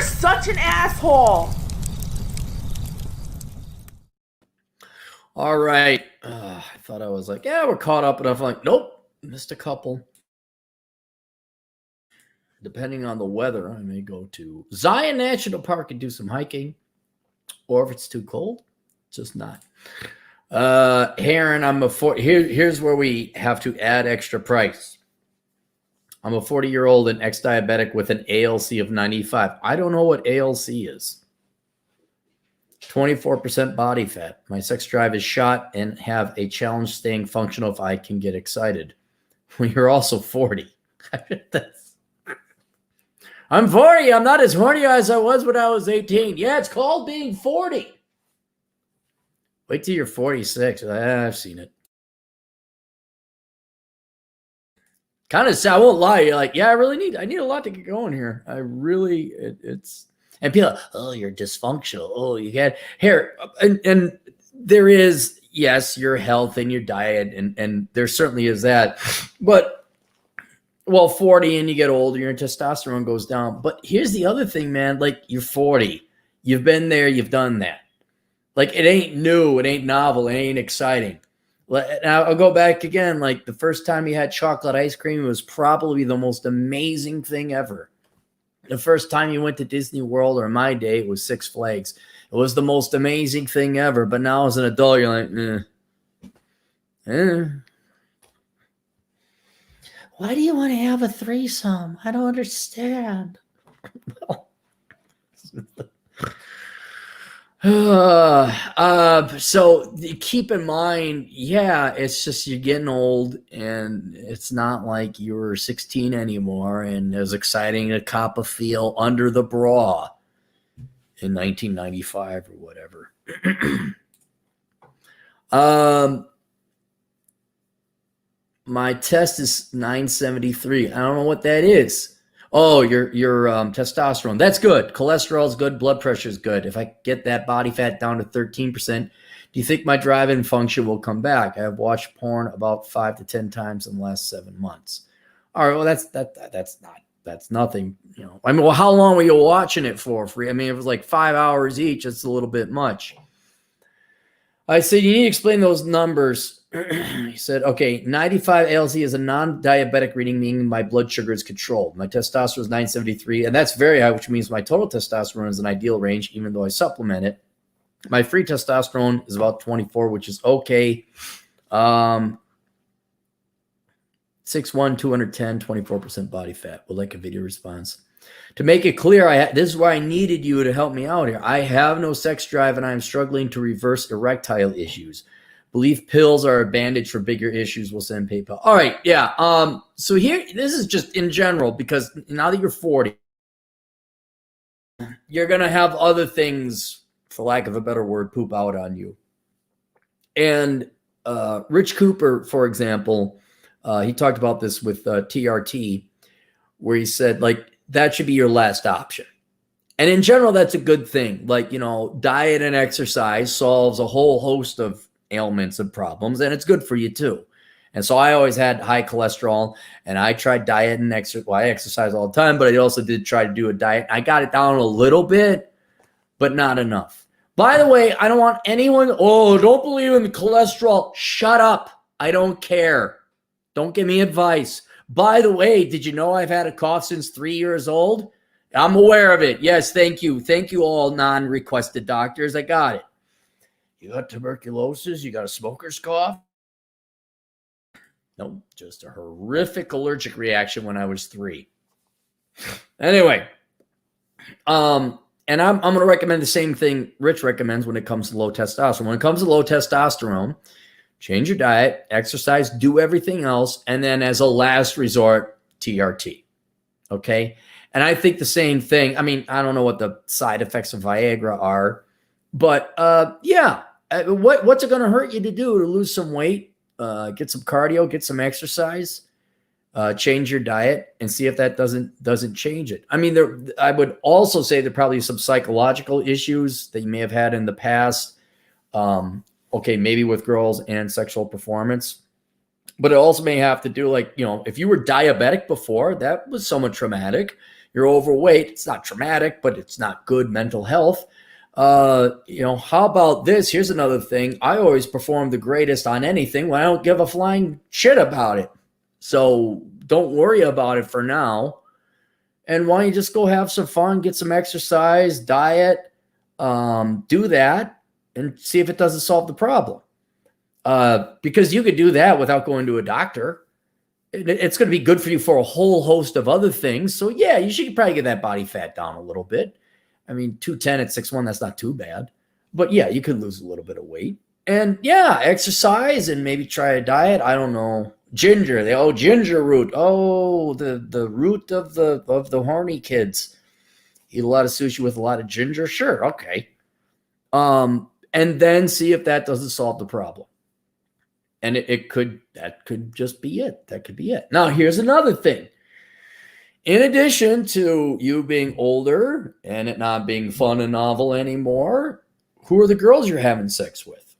such an asshole. All right. I thought I was like, yeah, we're caught up enough. I'm like, nope, missed a couple. Depending on the weather, I may go to Zion National Park and do some hiking. Or if it's too cold, just not. Heron, here's where we have to add extra price. I'm a 40-year-old and ex-diabetic with an ALC of 95. I don't know what ALC is. 24% body fat. My sex drive is shot and have a challenge staying functional if I can get excited. Well, you're also 40. I'm 40. I'm not as horny as I was when I was 18. Yeah, it's called being 40. Wait till you're 46. I've seen it. Kind of, I won't lie. You're like, yeah, I need a lot to get going here. It's, and people, oh, you're dysfunctional. Oh, you get here. And there is, yes, your health and your diet. And there certainly is that. But, well, 40 and you get older, your testosterone goes down. But here's the other thing, man. Like, you're 40. You've been there. You've done that. Like, it ain't new. It ain't novel. It ain't exciting. Now, I'll go back again. Like, the first time you had chocolate ice cream, it was probably the most amazing thing ever. The first time you went to Disney World, or in my day, it was Six Flags. It was the most amazing thing ever. But now as an adult, you're like, Why do you want to have a threesome? I don't understand. So keep in mind, yeah, it's just you're getting old, and it's not like you were 16 anymore, and it was exciting to cop a feel under the bra in 1995 or whatever. My test is 973. I don't know what that is. Oh, your testosterone. That's good. Cholesterol is good. Blood pressure is good. If I get that body fat down to 13%, do you think my drive and function will come back? I have watched porn about 5 to 10 times in the last 7 months. All right, well, that's nothing. You know, I mean, well, how long were you watching it for? Free? I mean, if it was like 5 hours each, it's a little bit much. I said, you need to explain those numbers. He said, okay, 95 ALC is a non-diabetic reading, meaning my blood sugar is controlled. My testosterone is 973, and that's very high, which means my total testosterone is an ideal range, even though I supplement it. My free testosterone is about 24, which is okay. 6'1", 210, 24% body fat. Would like a video response. To make it clear, this is why I needed you to help me out here. I have no sex drive, and I am struggling to reverse erectile issues. Believe pills are a bandage for bigger issues. We'll send PayPal. All right, yeah. So here, this is just in general, because now that you're 40, you're going to have other things, for lack of a better word, poop out on you. And Rich Cooper, for example, he talked about this with TRT, where he said, like, that should be your last option. And in general, that's a good thing. Like, you know, diet and exercise solves a whole host of ailments and problems, and it's good for you too. And so I always had high cholesterol, and I tried diet and exercise. Well, I exercise all the time, but I also did try to do a diet. I got it down a little bit, but not enough. By the way, I don't want anyone, don't believe in the cholesterol. Shut up. I don't care. Don't give me advice. By the way, did you know I've had a cough since 3 years old? I'm aware of it. Yes, thank you. Thank you, all non-requested doctors. I got it. You got tuberculosis? You got a smoker's cough? Nope, just a horrific allergic reaction when I was 3. Anyway, and I'm going to recommend the same thing Rich recommends when it comes to low testosterone. When it comes to low testosterone, change your diet, exercise, do everything else, and then as a last resort, TRT. Okay? And I think the same thing. I mean, I don't know what the side effects of Viagra are, but yeah. What's it going to hurt you to do? To lose some weight, get some cardio, get some exercise, change your diet, and see if that doesn't change it. I mean, I would also say there probably some psychological issues that you may have had in the past. Okay, maybe with girls and sexual performance, but it also may have to do, like, you know, if you were diabetic before, that was somewhat traumatic. you're overweight. It's not traumatic, but it's not good mental health. How about this? Here's another thing. I always perform the greatest on anything when I don't give a flying shit about it. So don't worry about it for now. And why don't you just go have some fun, get some exercise, diet, do that, and see if it doesn't solve the problem. Because you could do that without going to a doctor. It's going to be good for you for a whole host of other things. So yeah, you should probably get that body fat down a little bit. I mean, 210 at 6'1", that's not too bad. But yeah, you could lose a little bit of weight. And yeah, exercise and maybe try a diet. I don't know. Ginger. Ginger root. Oh, the root of the horny kids. Eat a lot of sushi with a lot of ginger. Sure, okay. And then see if that doesn't solve the problem. And that could just be it. That could be it. Now, here's another thing. In addition to you being older and it not being fun and novel anymore, who are the girls you're having sex with?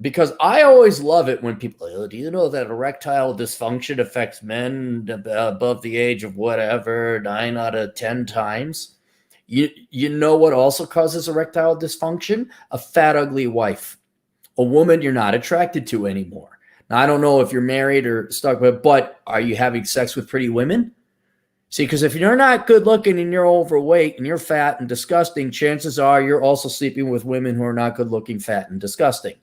Because I always love it when people say, do you know that erectile dysfunction affects men above the age of whatever, 9 out of 10 times? You know what also causes erectile dysfunction? A fat, ugly wife. A woman you're not attracted to anymore. Now, I don't know if you're married or stuck with, but are you having sex with pretty women? See, because if you're not good looking and you're overweight and you're fat and disgusting, chances are you're also sleeping with women who are not good looking, fat, and disgusting.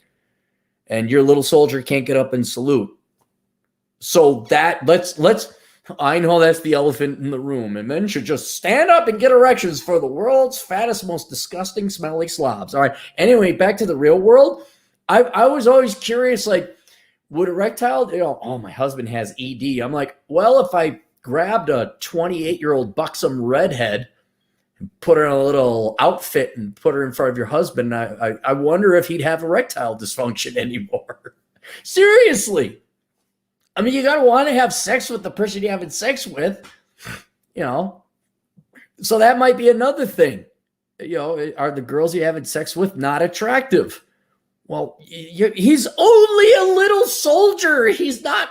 And your little soldier can't get up and salute. So I know that's the elephant in the room, and men should just stand up and get erections for the world's fattest, most disgusting, smelly slobs. All right. Anyway, back to the real world. I was always curious, like, would erectile, oh, my husband has ED. I'm like, well, if I grabbed a 28-year-old buxom redhead and put her in a little outfit and put her in front of your husband, I wonder if he'd have erectile dysfunction anymore. Seriously. I mean, you got to want to have sex with the person you're having sex with, So that might be another thing. Are the girls you're having sex with not attractive? Well, he's only a little soldier. He's not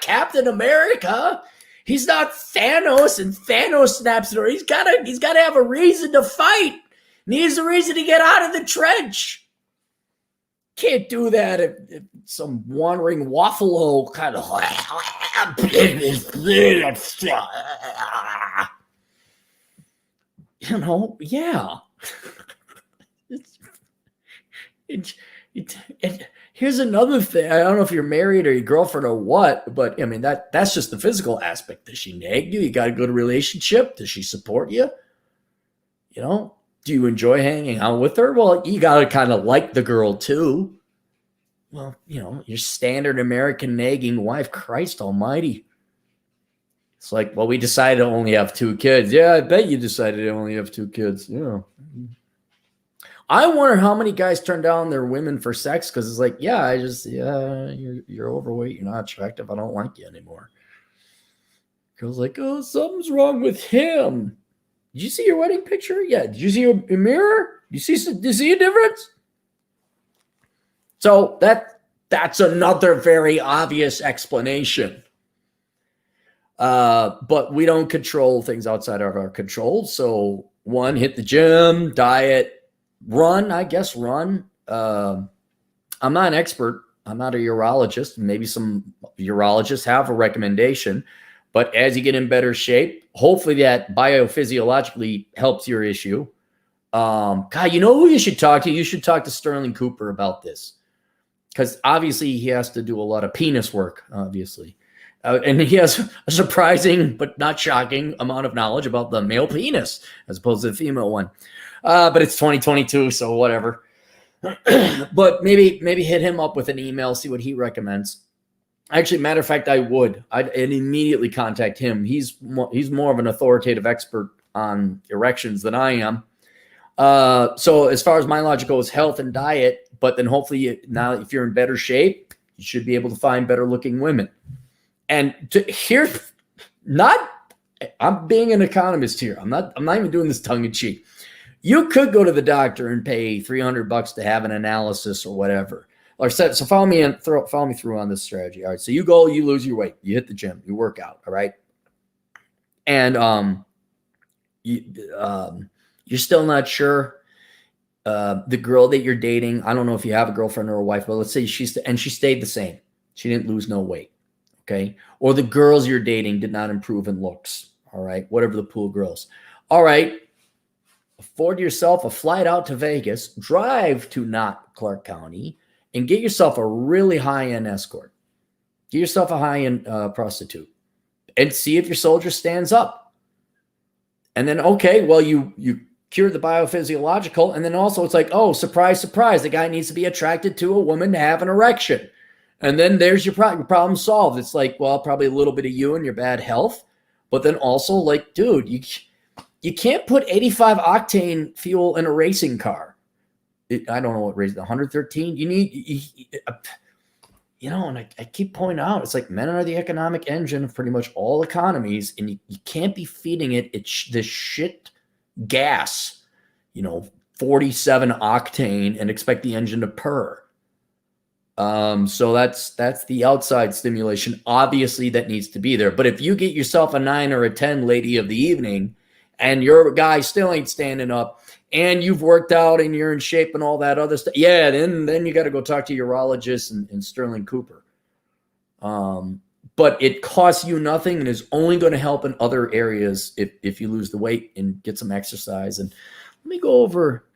Captain America. He's not Thanos, and Thanos snaps through. He's got to have a reason to fight. Needs a reason to get out of the trench. Can't do that if some wandering waffle kind of yeah. Here's another thing. I don't know if you're married or your girlfriend or what, but I mean that's just the physical aspect. Does she nag you? You got a good relationship? Does she support you? Do you enjoy hanging out with her? Well, you got to kind of like the girl too. Well, your standard American nagging wife, Christ almighty. It's like, well, we decided to only have 2 kids. Yeah, I bet you decided to only have 2 kids. Yeah. I wonder how many guys turn down their women for sex because it's like, you're overweight, you're not attractive, I don't like you anymore. Girl's like, oh, something's wrong with him. Did you see your wedding picture? Yeah. Did you see a mirror? Did you see a difference? So that's another very obvious explanation. But we don't control things outside of our control. So 1, hit the gym, diet. Run. I'm not an expert. I'm not a urologist. Maybe some urologists have a recommendation. But as you get in better shape, hopefully that biophysiologically helps your issue. God, you know who you should talk to? You should talk to Sterling Cooper about this. Because obviously he has to do a lot of penis work, obviously. And he has a surprising but not shocking amount of knowledge about the male penis as opposed to the female one. But it's 2022, so whatever. But maybe hit him up with an email, see what he recommends. Actually, matter of fact, I'd immediately contact him. He's more of an authoritative expert on erections than I am. So as far as my logic goes, health and diet, but then hopefully now if you're in better shape, you should be able to find better looking women. And I'm being an economist here. I'm not even doing this tongue in cheek. You could go to the doctor and pay $300 to have an analysis or whatever. So follow me through on this strategy. All right. So you go, you lose your weight, you hit the gym, you work out. All right. And you're still not sure. The girl that you're dating, I don't know if you have a girlfriend or a wife, but let's say she stayed the same. She didn't lose no weight. Okay. Or the girls you're dating did not improve in looks. All right. Whatever the pool girls. All right. Afford yourself a flight out to Vegas, drive to not Clark County, and get yourself a really high-end escort. Get yourself a high-end prostitute and see if your soldier stands up. And then, okay, well, you cure the biophysiological. And then also it's like, oh, surprise, surprise. The guy needs to be attracted to a woman to have an erection. And then there's your problem solved. It's like, well, probably a little bit of you and your bad health. But then also like, dude, you can't put 85 octane fuel in a racing car. I don't know what race, 113. You need, and I keep pointing out, it's like men are the economic engine of pretty much all economies, and you can't be feeding it this shit gas, 47 octane and expect the engine to purr. So that's the outside stimulation. Obviously that needs to be there. But if you get yourself a 9 or a 10 lady of the evening and your guy still ain't standing up and you've worked out and you're in shape and all that other stuff, yeah, then you got to go talk to urologists and Sterling Cooper. But it costs you nothing and is only going to help in other areas if you lose the weight and get some exercise. And let me go over.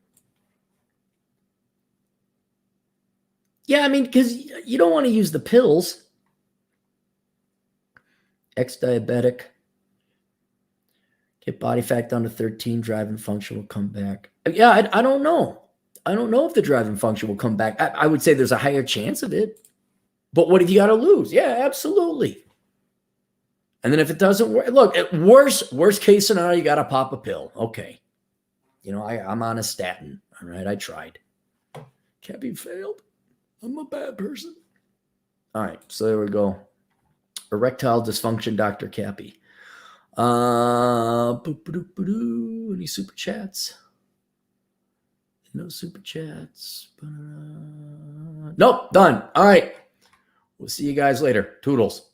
Yeah, I mean, because you don't want to use the pills. Ex-diabetic. Get body fat down to 13, driving function will come back. Yeah, I don't know. I don't know if the driving function will come back. I would say there's a higher chance of it. But what have you got to lose? Yeah, absolutely. And then if it doesn't work, look, worst case scenario, you got to pop a pill. Okay. I'm on a statin. All right, I tried. Cappy failed. I'm a bad person. All right, so there we go. Erectile dysfunction, Dr. Cappy. Any super chats? No super chats. Nope, done. All right. We'll see you guys later. Toodles.